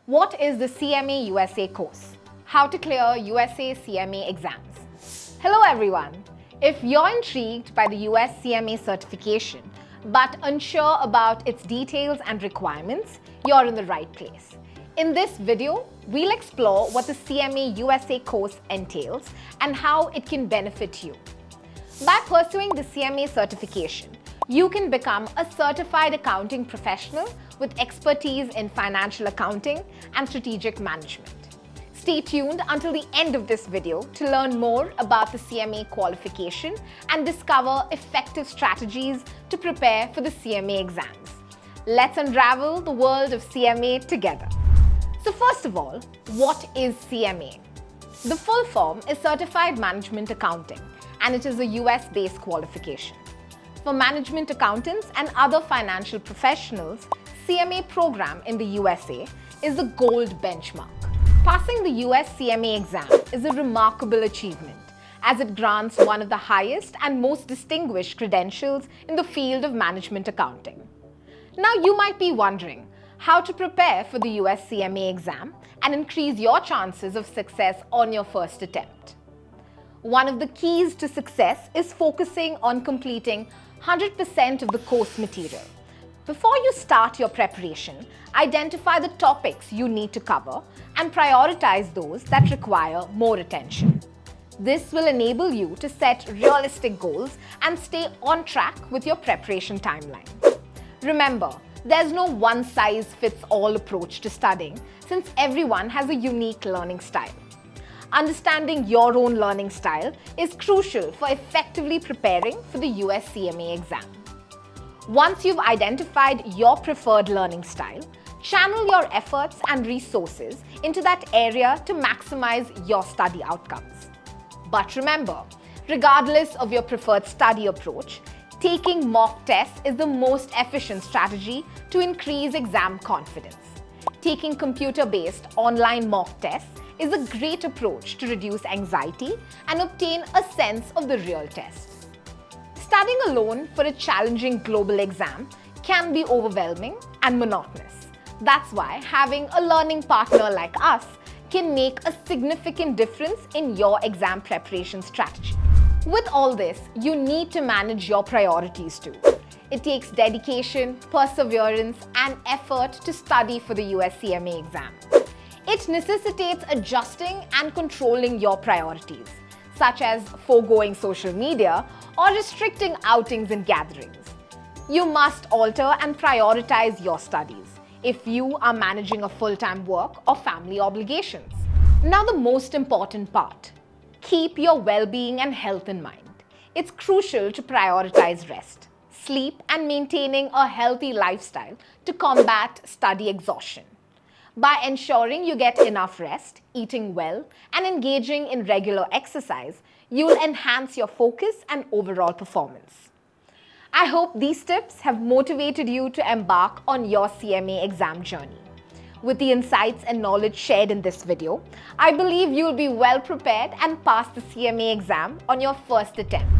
What is the CMA USA course? How to clear USA CMA exams. Hello everyone. If you're intrigued by the US CMA certification but unsure about its details and requirements, you're in the right place. In this video, we'll explore what the CMA USA course entails and how it can benefit you. By pursuing the CMA certification, you can become a certified accounting professional with expertise in financial accounting and strategic management. Stay tuned until the end of this video to learn more about the CMA qualification and discover effective strategies to prepare for the CMA exams. Let's unravel the world of CMA together. So first of all, what is CMA? The full form is Certified Management Accounting, and it is a US-based qualification. For management accountants and other financial professionals, CMA program in the USA is the gold benchmark. Passing the US CMA exam is a remarkable achievement, as it grants one of the highest and most distinguished credentials in the field of management accounting. Now you might be wondering how to prepare for the US CMA exam and increase your chances of success on your first attempt. One of the keys to success is focusing on completing 100% of the course material. Before you start your preparation, identify the topics you need to cover and prioritize those that require more attention. This will enable you to set realistic goals and stay on track with your preparation timeline. Remember, there's no one-size-fits-all approach to studying, since everyone has a unique learning style. Understanding your own learning style is crucial for effectively preparing for the US CMA exam. Once you've identified your preferred learning style, channel your efforts and resources into that area to maximize your study outcomes. But remember, regardless of your preferred study approach, taking mock tests is the most efficient strategy to increase exam confidence. Taking computer-based online mock tests is a great approach to reduce anxiety and obtain a sense of the real test. Studying alone for a challenging global exam can be overwhelming and monotonous. That's why having a learning partner like us can make a significant difference in your exam preparation strategy. With all this, you need to manage your priorities too. It takes dedication, perseverance, and effort to study for the US CMA exam. It necessitates adjusting and controlling your priorities, such as foregoing social media or restricting outings and gatherings. You must alter and prioritize your studies if you are managing a full-time work or family obligations. Now the most important part. Keep your well-being and health in mind. It's crucial to prioritize rest, sleep, and maintaining a healthy lifestyle to combat study exhaustion. By ensuring you get enough rest, eating well, and engaging in regular exercise, you'll enhance your focus and overall performance. I hope these tips have motivated you to embark on your CMA exam journey. With the insights and knowledge shared in this video, I believe you'll be well prepared and pass the CMA exam on your first attempt.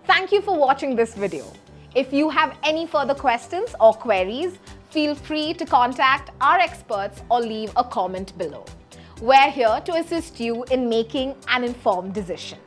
Thank you for watching this video. If you have any further questions or queries, feel free to contact our experts or leave a comment below. We're here to assist you in making an informed decision.